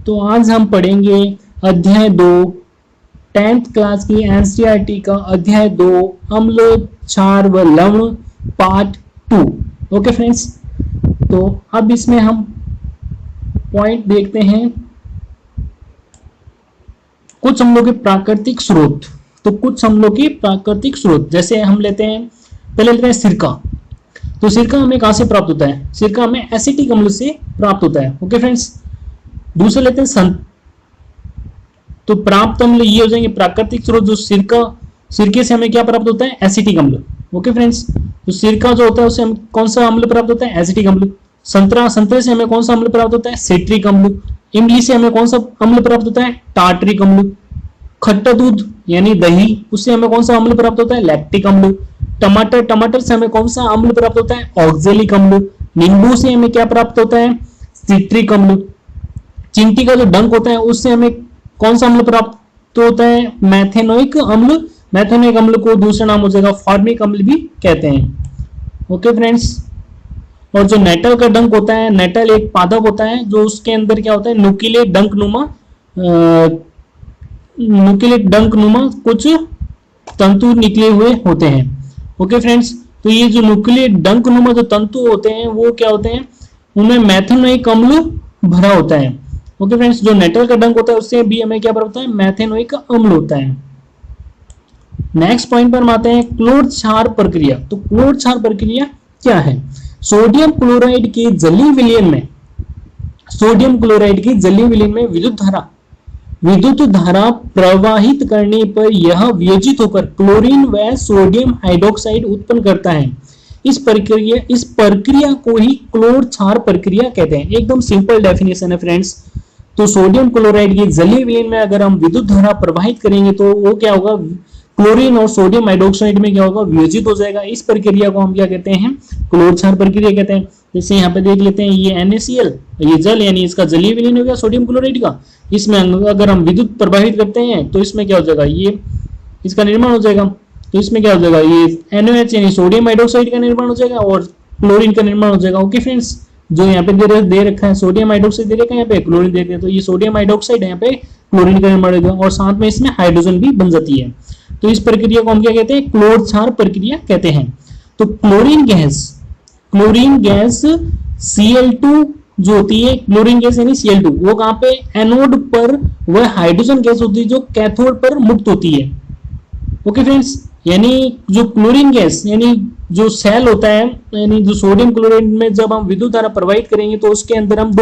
तो आज हम पढ़ेंगे अध्याय 2 10th क्लास की एनसीईआरटी का अध्याय 2 अम्ल क्षार व लवण पार्ट 2। ओके फ्रेंड्स, तो अब इसमें हम पॉइंट देखते हैं कुछ अम्लों के प्राकृतिक स्रोत। तो कुछ अम्लों के प्राकृतिक स्रोत जैसे हम लेते हैं, पहले लेते हैं सिरका। तो सिरका हमें कहां से प्राप्त होता है? सिरका हमें एसिटिक अम्ल से प्राप्त होता है। ओके फ्रेंड्स, दूसरे लेते हैं तो प्राप्त अम्ल ये हो जाएंगे प्राकृतिक स्रोत। जो सिरके से हमें क्या प्राप्त होता है? एसिटिक अम्ल। ओके फ्रेंड्स, तो सिरका जो होता है उससे हम कौन सा अम्ल प्राप्त होता है? एसिटिक अम्ल। संतरे से हमें कौन सा अम्ल प्राप्त होता है? सिट्रिक अम्ल। इमली से हमें कौन सा अम्ल प्राप्त होता है? टार्टरिक अम्ल। खट्टा दूध यानी दही, उससे हमें कौन सा अम्ल प्राप्त होता है? लैक्टिक अम्ल। टमाटर से हमें कौन सा अम्ल प्राप्त होता है? ऑक्जेलिक अम्ल। नींबू से हमें क्या प्राप्त होता है? सिट्रिक अम्ल। चींटी का जो डंक होता है उससे हमें कौन सा अम्ल प्राप्त होता है? मैथेनोइक अम्ल। मैथेनोइक अम्ल को दूसरा नाम हो जाएगा फॉर्मिक अम्ल भी कहते हैं। ओके फ्रेंड्स, और जो नेटल का डंक होता है, नेटल एक पादप होता है जो उसके अंदर क्या होता है? न्यूक्लियर डंक नुमा कुछ तंतु निकले हुए होते हैं। ओके फ्रेंड्स, तो ये जो न्यूक्लियर डंक नुमा जो तंतु होते हैं वो क्या होते हैं? उनमें मैथेनोइक अम्ल भरा होता है। ओके फ्रेंड्स, जो नेटल का डंक होता है उससे भी हमें क्या प्राप्त होता है? मैथेनोइक अम्ल होता है। नेक्स्ट पॉइंट पर हम आते हैं क्लोर क्षार प्रक्रिया। तो क्लोर क्षार प्रक्रिया क्या है? सोडियम क्लोराइड के जलीय विलयन में विद्युत धारा प्रवाहित करने पर यह वियोजित होकर क्लोरीन व सोडियम हाइड्रोक्साइड उत्पन्न करता है। इस प्रक्रिया को ही क्लोर क्षार प्रक्रिया कहते हैं। एकदम सिंपल डेफिनेशन है फ्रेंड्स। तो सोडियम क्लोराइड के जलीय विलयन में अगर हम विद्युत धारा प्रवाहित करेंगे तो वो क्या होगा? क्लोरीन और सोडियम हाइड्रोक्साइड में क्या होगा? वियोजित हो जाएगा। इस प्रक्रिया को हम क्या कहते हैं? क्लोर क्षार प्रक्रिया कहते हैं। जैसे यहाँ पे देख लेते हैं, ये NaCl, ये जल यानी इसका जलीय विलयन हो गया सोडियम क्लोराइड का। इसमें अगर हम विद्युत प्रवाहित करते हैं तो इसमें क्या हो जाएगा? ये इसका निर्माण हो जाएगा। तो इसमें क्या हो जाएगा? ये NaOH यानी सोडियम हाइड्रोक्साइड का निर्माण हो जाएगा और क्लोरीन का निर्माण हो जाएगा। ओके फ्रेंड्स, जो यहाँ पे दे रखा है सोडियम हाइड्रोक्साइड दे रखा है, यहाँ पे क्लोरीन दे रखा है, तो ये सोडियम हाइड्रोक्साइड है, यहाँ पे क्लोरीन का निर्माण होगा और साथ में इसमें हाइड्रोजन भी बन जाती है। तो इस प्रक्रिया को हम क्या कहते हैं? क्लोर क्षार प्रक्रिया कहते हैं। तो क्लोरीन गैस Cl2 जो होती है, क्लोरीन गैस यानी Cl2, वो कहां पे? एनोड पर। वह हाइड्रोजन गैस होती है जो कैथोड पर मुक्त होती है। ओके फ्रेंड्स, यानी जो क्लोरीन गैस यानी जो सेल होता है, यानी जो सोडियम क्लोराइड में जब हम विद्युत धारा प्रवाहित करेंगे तो उसके अंदर हम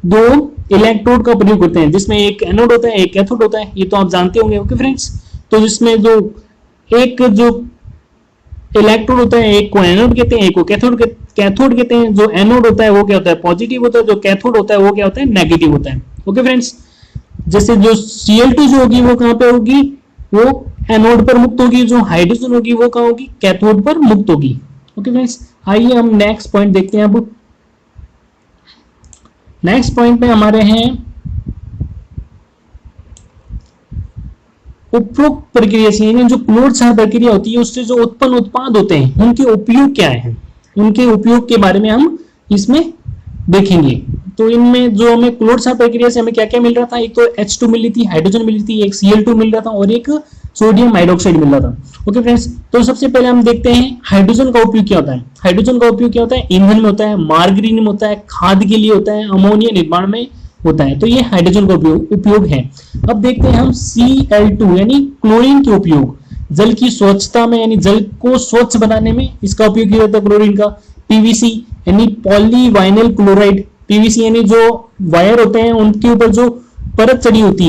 दो इलेक्ट्रोड का प्रयोग करते हैं, जिसमें एक एनोड होता है एक कैथोड होता है। ये तो आप जानते होंगे। ओके फ्रेंड्स, तो जिसमें जो इलेक्ट्रोड होता है एक को एनोड कहते हैं, एक को कैथोड कहते हैं। जो एनोड होता है वो क्या होता है? पॉजिटिव होता है। जो कैथोड होता है वो क्या होता है? नेगेटिव होता है। ओके फ्रेंड्स, जैसे जो Cl2 जो होगी वो कहां पे होगी? वो एनोड पर मुक्त होगी। जो हाइड्रोजन होगी वो कहां होगी? कैथोड पर मुक्त होगी। ओके फ्रेंड्स, आइए हम नेक्स्ट पॉइंट देखते हैं। अब नेक्स्ट पॉइंट पे हमारे हैं उपरोक्त प्रक्रिया से, यानी जो क्लोर क्षार प्रक्रिया होती है उससे जो उत्पन्न उत्पाद होते हैं उनके उपयोग क्या है? उनके उपयोग के बारे में हम इसमें देखेंगे। तो इनमें जो हमें क्लोर क्षार प्रक्रिया से हमें क्या क्या मिल रहा था? एक तो H2 मिल रही थी, हाइड्रोजन मिल रही थी, एक Cl2 मिल रहा था और एक सोडियम हाइड्रोक्साइड मिल रहा था। ओके फ्रेंड्स, तो सबसे पहले हम देखते हैं हाइड्रोजन का उपयोग क्या होता है। हाइड्रोजन का उपयोग क्या होता है? ईंधन में होता है, मार्गरीन में होता है, खाद के लिए होता है, अमोनिया निर्माण में होता है। तो ये हाइड्रोजन का उपयोग है। अब देखते हैं हम Cl2 यानी क्लोरीन के उपयोग। जल की स्वच्छता में यानी जल को स्वच्छ बनाने में इसका उपयोग किया जाता है क्लोरीन का। PVC यानी पॉलीवाइनिल क्लोराइड। PVC यानी जो वायर होते हैं उनके ऊपर जो परत चढ़ी होती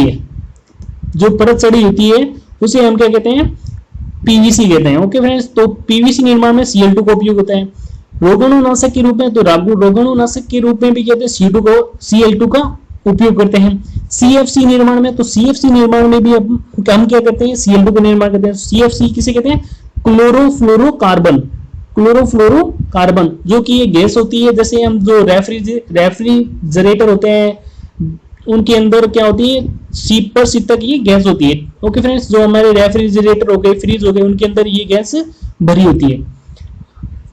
है उसे हम क्या कहते हैं? PVC कहते हैं। ओके फ्रेंड्स, तो PVC निर्माण में Cl2 का उपयोग होता है। रोगाणुनाशक के रूप में, तो रोगाणुनाशक के रूप में भी कहते हैं Cl2 का उपयोग करते हैं। CFC निर्माण में, तो CFC निर्माण में भी हम क्या करते हैं? Cl2 का निर्माण करते हैं। CFC किसे कहते हैं? क्लोरोफ्लोरोकार्बन, जो कि ये गैस होती है। जैसे हम जो रेफ्रिजरेटर होते हैं उनके अंदर क्या होती है? सीपर तक ये गैस होती है। ओके फ्रेंड्स, जो हमारे रेफ्रिजरेटर हो गए, फ्रिज हो गए, उनके अंदर ये गैस भरी होती है।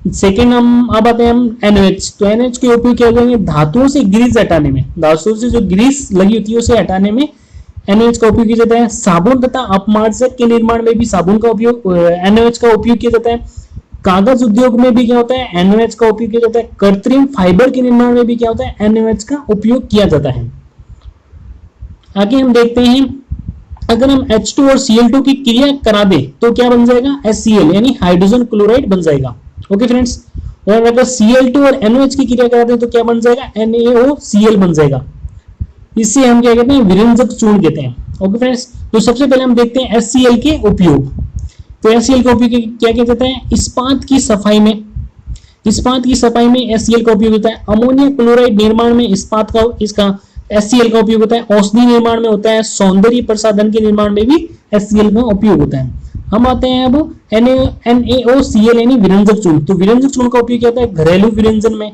सेकेंड हम अब आते हैं हम NaOH। तो NaOH के उपयोग क्या करेंगे, धातुओं से ग्रीस हटाने में, धातुओं से जो ग्रीस लगी होती है उसे हटाने में NaOH का उपयोग किया जाता है। साबुन तथा अपमार्जक के निर्माण में भी साबुन का उपयोग NaOH का उपयोग किया जाता है। कागज उद्योग में भी क्या होता है, NaOH का उपयोग किया जाता है। कृत्रिम फाइबर के निर्माण में भी क्या होता है, NaOH का उपयोग किया जाता है। आगे हम देखते हैं, अगर हम H2 और Cl2 की क्रिया करा दे तो क्या बन जाएगा, HCl यानी हाइड्रोजन क्लोराइड बन जाएगा। ओके फ्रेंड्स, और अगर Cl2 और NaOH की क्रिया करा दे तो क्या बन जाएगा, NaOCl बन जाएगा। इसे हम क्या कहते हैं, विरंजक चूर्ण कहते हैं। ओके फ्रेंड्स, तो सबसे पहले हम देखते हैं HCl के उपयोग। तो HCl का उपयोग क्या किया जाता है, इस्पात की सफाई में, इस्पात की सफाई में HCl का उपयोग होता है। अमोनिया क्लोराइड निर्माण में इस्पात का इसका HCl का उपयोग होता है। औषधि निर्माण में होता है। सौंदर्य प्रसाधन के निर्माण में भी HCl का उपयोग होता है। हम आते हैं अब NaOCl यानी विरंजक चूर्ण। तो विरंजक चूर्ण का उपयोग क्या होता है, घरेलू विरंजन में,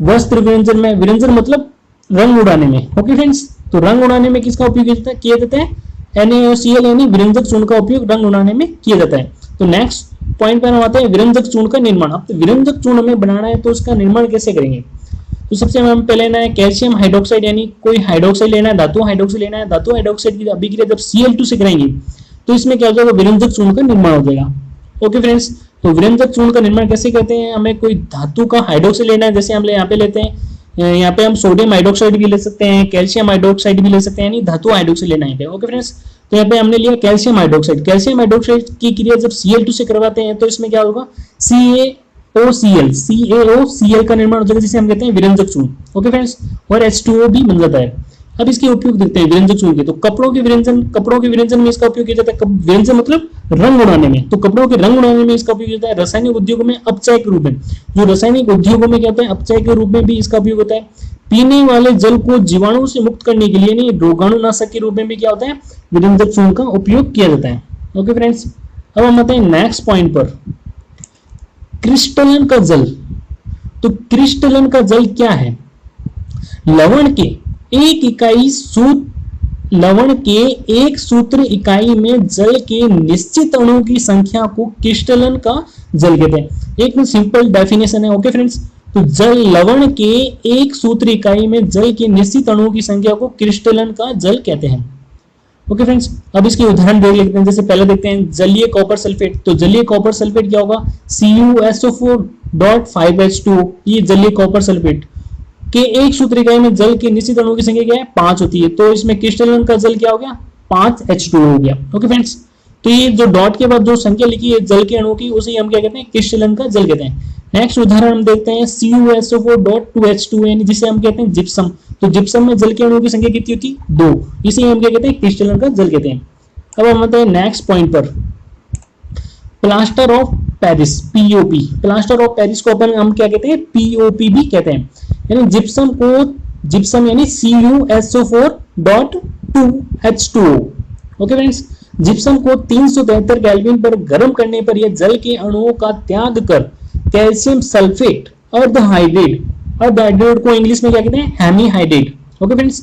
वस्त्र विरंजन में, विरंजन मतलब रंग उड़ाने में। ओके फ्रेंड्स, तो रंग उड़ाने में किसका उपयोग किया जाता है, NaOCl यानी विरंजक चूर्ण का उपयोग रंग उड़ाने में किया जाता है। तो नेक्स्ट पॉइंट पर हम आते हैं विरंजक चूर्ण का निर्माण। अब तो विरंजक चूर्ण हमें बनाना है तो उसका निर्माण कैसे करेंगे। तो सबसे हम पहले लेना है कैल्शियम हाइड्रोक्साइड, यानी कोई हाइड्रोक्साइड लेना है, धातु हाइड्रोक्साइड लेना है। धातु हाइड्रोक्साइड की अभिक्रिया जब Cl2 से कराएंगे तो इसमें क्या हो जाएगा, विरंजक चूर्ण का निर्माण हो जाएगा। ओके फ्रेंड्स, तो विरंजक चूर्ण का निर्माण कैसे करते हैं, हमें कोई धातु का हाइड्रोक्साइड लेना है, जैसे हम यहाँ पे लेते हैं, यहाँ पे हम सोडियम हाइड्रोक्साइड भी ले सकते हैं, कैल्शियम हाइड्रोक्साइड भी ले सकते हैं, यानी धातु हाइड्रोक्साइड लेना है। ओके फ्रेंड्स, तो यहाँ पे हमने लिया कैल्शियम हाइड्रोक्साइड। कैल्शियम हाइड्रोक्साइड की क्रिया जब Cl2 से करवाते हैं तो इसमें क्या होगा, CaOCl का निर्माण हो जाएगा, जिसे हम कहते हैं विरंजक चूर्ण। ओके फ्रेंड्स, और H2O भी बन जाता है। अब इसके उपयोग देखते हैं विरंजक चूर्ण के। तो कपड़ों के विरंजन में इसका उपयोग किया जाता है। विरंजन मतलब रंग उड़ाने में, तो कपड़ों के रंग उड़ाने में इसका उपयोग किया जाता है। रासायनिक उद्योगों में अपचाय के रूप में, जो रासायनिक उद्योगों में क्या होता है, अपचाय के रूप में भी इसका उपयोग होता है। पीने वाले जल को जीवाणु से मुक्त करने के लिए, नहीं रोगाणुनाशक के रूप में भी क्या होता है, विरंजक चूर्ण का उपयोग किया जाता है। ओके फ्रेंड्स, अब हम आते हैं नेक्स्ट पॉइंट पर, क्रिस्टलन का जल। तो क्रिस्टलन का जल क्या है, लवण के एक सूत्र इकाई में जल के निश्चित अणु की संख्या को क्रिस्टलन का जल कहते हैं। एक सिंपल डेफिनेशन है। ओके फ्रेंड्स, तो जल लवण के एक सूत्र इकाई में जल के निश्चित अणुओं की संख्या को क्रिस्टलन का जल कहते हैं। ओके फ्रेंड्स, अब इसके उदाहरण देख लेते हैं। जैसे पहले देखते हैं जलीय कॉपर सल्फेट। तो जलीय कॉपर सल्फेट क्या होगा, CuSO4.5H2O। ये जलीय कॉपर सल्फेट के एक सूत्र इकाई में जल के निश्चित अणुओं की संख्या क्या है, 5 होती है। तो इसमें क्रिस्टलन का जल क्या हो गया, 5H2O हो गया। ओके फ्रेंड्स, तो ये जो डॉट के बाद जो संख्या लिखी है जल के अणुओं की, उसे हम क्या कहते हैं, क्रिस्टलन का जल कहते हैं। नेक्स्ट उदाहरण हम देखते हैं CuSO4.2H2O, यानी जिसे हम कहते हैं जिप्सम। तो जिप्सम में जल के अणुओं की संख्या कितनी होती है, 2। इसे हम क्या कहते हैं, क्रिस्टलन का जल कहते हैं। अब हम आते हैं नेक्स्ट पॉइंट पर, plaster of Paris, POP। Plaster of Paris को अपन हम क्या कहते हैं, POP भी कहते हैं। यानी जिप्सम यानी CuSO4.2H2O। ओके फ्रेंड्स, जिप्सम को 373 केल्विन पर गर्म करने पर यह जल के अणुओं का त्याग कर कैल्शियम सल्फेट अर्धहाइड्रेट को इंग्लिश में क्या कहते हैं, हेमीहाइड्रेट। ओके फ्रेंड्स,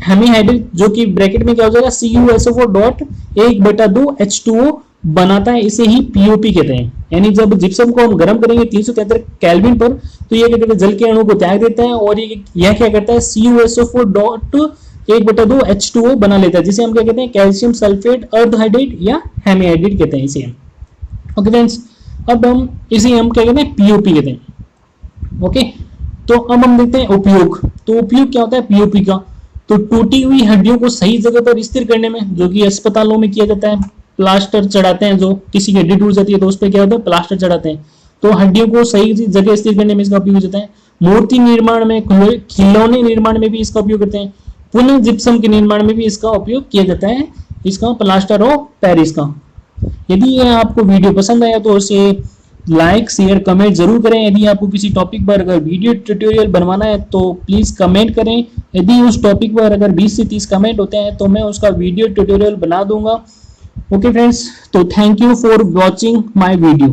हेमीहाइड्रेट जो कि ब्रैकेट में क्या हो जाएगा, CuSO4.1/2H2O बनाता है, इसे ही POP कहते हैं। यानी जब जिप्सम को हम गर्म करेंगे 373 केल्विन पर, तो ये क्या कहते हैं, जल के अणु को त्याग देता है और यह क्या करता है, CuSO4.1/2H2O बना लेता है, जिसे हम क्या कहते हैं, कैल्शियम सल्फेट अर्धहाइड्रेट या हेमीहाइड्रेट कहते हैं इसे। ओके फ्रेंड्स, अब हम इसे हम क्या कहते हैं, POP कहते हैं। ओके, तो अब हम देखते हैं उपयोग। तो उपयोग क्या होता है POP का, तो टूटी हुई हड्डियों को सही जगह पर स्थिर करने में, जो कि अस्पतालों में किया जाता है। प्लास्टर चढ़ाते हैं, जो किसी की हड्डी टूट जाती है तो उस पर क्या होता है, प्लास्टर चढ़ाते हैं। तो हड्डियों को सही जगह स्थिर करने में इसका उपयोग हो जाता है। मूर्ति निर्माण में, खिलौने निर्माण में भी इसका उपयोग करते हैं। पुनः जिप्सम के निर्माण में भी इसका उपयोग किया जाता है, इसका प्लास्टर ऑफ पेरिस का। यदि यह आपको वीडियो पसंद आया तो उसे लाइक शेयर कमेंट जरूर करें। यदि आपको किसी टॉपिक पर अगर वीडियो ट्यूटोरियल बनवाना है तो प्लीज कमेंट करें। यदि उस टॉपिक पर अगर 20 से 30 कमेंट होते हैं तो मैं उसका वीडियो ट्यूटोरियल बना दूंगा। ओके फ्रेंड्स, तो thank you for watching my video.